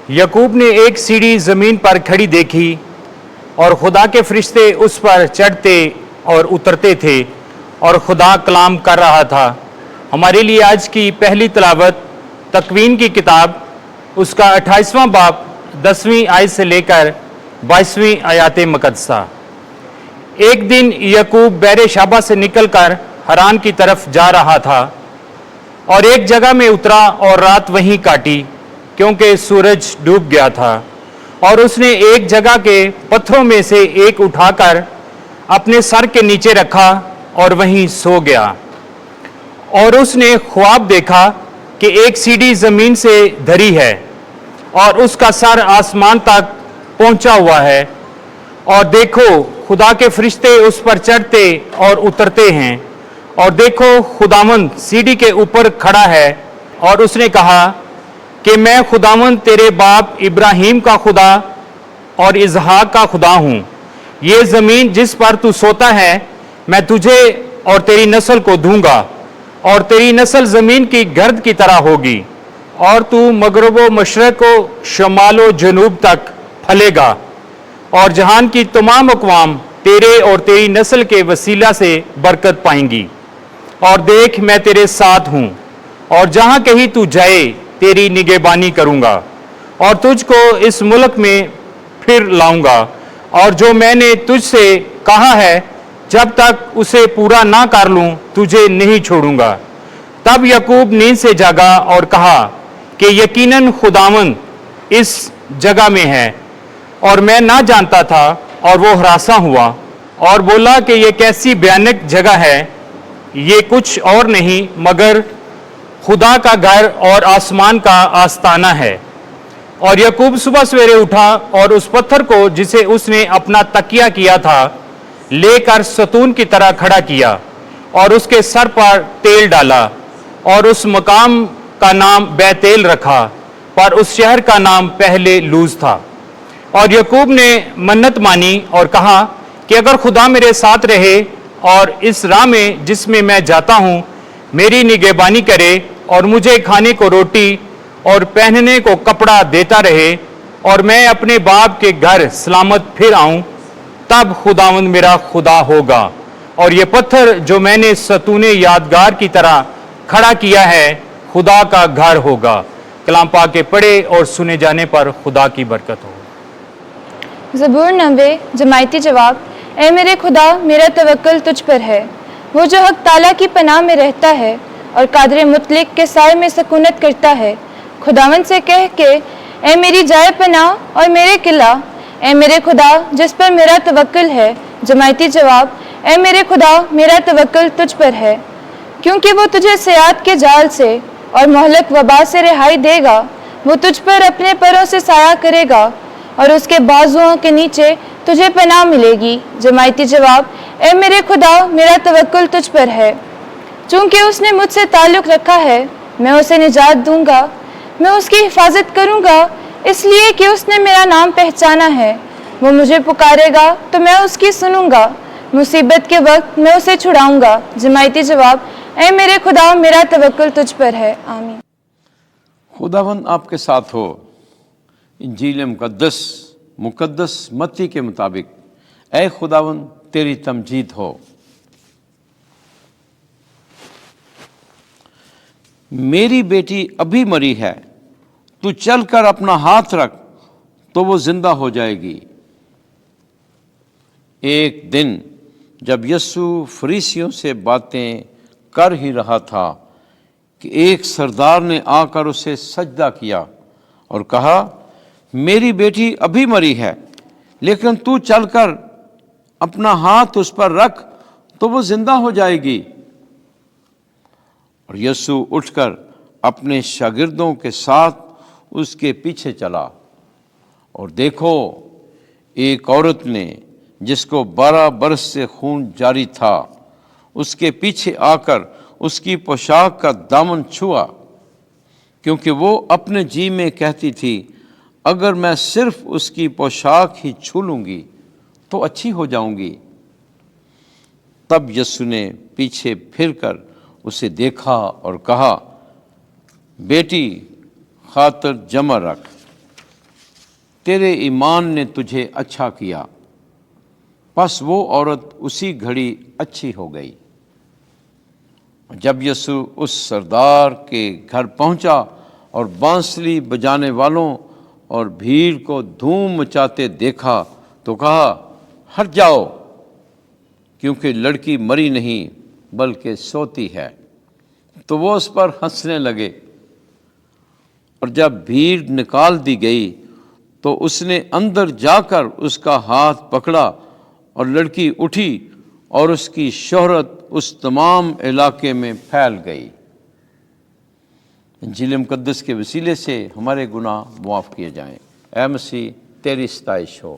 یعقوب نے ایک سیڑھی زمین پر کھڑی دیکھی اور خدا کے فرشتے اس پر چڑھتے اور اترتے تھے اور خدا کلام کر رہا تھا۔ ہمارے لیے آج کی پہلی تلاوت تکوین کی کتاب اس کا 28واں باب 10ویں آیت سے لے کر 22ویں آیات مقدسہ۔ ایک دن یعقوب بیر شابہ سے نکل کر حران کی طرف جا رہا تھا اور ایک جگہ میں اترا اور رات وہیں کاٹی کیونکہ سورج ڈوب گیا تھا، اور اس نے ایک جگہ کے پتھروں میں سے ایک اٹھا کر اپنے سر کے نیچے رکھا اور وہیں سو گیا۔ اور اس نے خواب دیکھا کہ ایک سیڑھی زمین سے دھری ہے اور اس کا سر آسمان تک پہنچا ہوا ہے، اور دیکھو خدا کے فرشتے اس پر چڑھتے اور اترتے ہیں، اور دیکھو خداوند سیڑھی کے اوپر کھڑا ہے، اور اس نے کہا کہ میں خداوند تیرے باپ ابراہیم کا خدا اور اسحاق کا خدا ہوں۔ یہ زمین جس پر تو سوتا ہے میں تجھے اور تیری نسل کو دوں گا، اور تیری نسل زمین کی گرد کی طرح ہوگی، اور تو مغرب و مشرق و شمال و جنوب تک پھلے گا، اور جہان کی تمام اقوام تیرے اور تیری نسل کے وسیلہ سے برکت پائیں گی۔ اور دیکھ میں تیرے ساتھ ہوں، اور جہاں کہیں تو جائے تیری نگہبانی کروں گا، اور تجھ کو اس ملک میں پھر لاؤں گا، اور جو میں نے تجھ سے کہا ہے جب تک اسے پورا نہ کر لوں تجھے نہیں چھوڑوں گا۔ تب یعقوب نیند سے جاگا اور کہا کہ یقیناً خداوند اس جگہ میں ہے، اور میں نہ جانتا تھا، اور وہ ہراساں ہوا اور بولا کہ یہ کیسی بھیانک جگہ ہے، یہ کچھ اور نہیں مگر خدا کا گھر اور آسمان کا آستانہ ہے۔ اور یعقوب صبح سویرے اٹھا اور اس پتھر کو جسے اس نے اپنا تکیہ کیا تھا لے کر ستون کی طرح کھڑا کیا، اور اس کے سر پر تیل ڈالا، اور اس مقام کا نام بیتیل رکھا، پر اس شہر کا نام پہلے لوز تھا۔ اور یعقوب نے منت مانی اور کہا کہ اگر خدا میرے ساتھ رہے اور اس راہ میں جس میں میں جاتا ہوں میری نگہبانی کرے، اور مجھے کھانے کو روٹی اور پہننے کو کپڑا دیتا رہے، اور میں اپنے باپ کے گھر سلامت پھر آؤں، تب خداوند میرا خدا ہوگا، اور یہ پتھر جو میں نے ستون یادگار کی طرح کھڑا کیا ہے خدا کا گھر ہوگا۔ کلام پاک کے پڑھے اور سنے جانے پر خدا کی برکت ہو۔ زبور 90 جماعتی جواب۔ اے میرے خدا میرا توکل تجھ پر ہے، وہ جو حق تعالیٰ کی پناہ میں رہتا ہے اور قادر مطلق کے سائے میں سکونت کرتا ہے۔ خداوند سے کہہ کہ اے میری جائے پناہ اور میرے قلعہ، اے میرے خدا جس پر میرا توکل ہے۔ جماعتی جواب۔ اے میرے خدا میرا توکل تجھ پر ہے، کیونکہ وہ تجھے سیاحت کے جال سے اور مہلک وبا سے رہائی دے گا۔ وہ تجھ پر اپنے پروں سے سایہ کرے گا، اور اس کے بازوؤں کے نیچے تجھے پناہ ملے گی۔ جماعتی جواب۔ اے میرے خدا میرا توکل تجھ پر ہے، چونکہ اس نے مجھ سے تعلق رکھا ہے میں اسے نجات دوں گا، میں اس کی حفاظت کروں گا، اس لیے کہ اس نے میرا نام پہچانا ہے۔ وہ مجھے پکارے گا تو میں اس کی سنوں گا، مصیبت کے وقت میں اسے چھڑاؤں گا۔ جماعتی جواب۔ اے میرے خدا میرا توکل تجھ پر ہے۔ آمین۔ خداوند آپ کے ساتھ ہو۔ انجیل مقدس متی کے مطابق اے خداوند تیری تمجید ہو۔ میری بیٹی ابھی مری ہے، تو چل کر اپنا ہاتھ رکھ تو وہ زندہ ہو جائے گی۔ ایک دن جب یسوع فریسیوں سے باتیں کر ہی رہا تھا کہ ایک سردار نے آ کر اسے سجدہ کیا اور کہا میری بیٹی ابھی مری ہے، لیکن تو چل کر اپنا ہاتھ اس پر رکھ تو وہ زندہ ہو جائے گی۔ اور یسوع اٹھ کر اپنے شاگردوں کے ساتھ اس کے پیچھے چلا، اور دیکھو ایک عورت نے جس کو 12 برس سے خون جاری تھا اس کے پیچھے آ کر اس کی پوشاک کا دامن چھوا، کیونکہ وہ اپنے جی میں کہتی تھی اگر میں صرف اس کی پوشاک ہی چھو لوں گی تو اچھی ہو جاؤں گی۔ تب یسوع نے پیچھے پھر کر اسے دیکھا اور کہا بیٹی خاطر جمع رکھ، تیرے ایمان نے تجھے اچھا کیا۔ پس وہ عورت اسی گھڑی اچھی ہو گئی۔ جب یسوع اس سردار کے گھر پہنچا اور بانسری بجانے والوں اور بھیڑ کو دھوم مچاتے دیکھا تو کہا، ہٹ جاؤ، کیونکہ لڑکی مری نہیں بلکہ سوتی ہے۔ تو وہ اس پر ہنسنے لگے۔ اور جب بھیڑ نکال دی گئی تو اس نے اندر جا کر اس کا ہاتھ پکڑا اور لڑکی اٹھی، اور اس کی شہرت اس تمام علاقے میں پھیل گئی۔ انجیل مقدس کے وسیلے سے ہمارے گناہ معاف کیے جائیں۔ اے مسیح، تیری ستائش ہو۔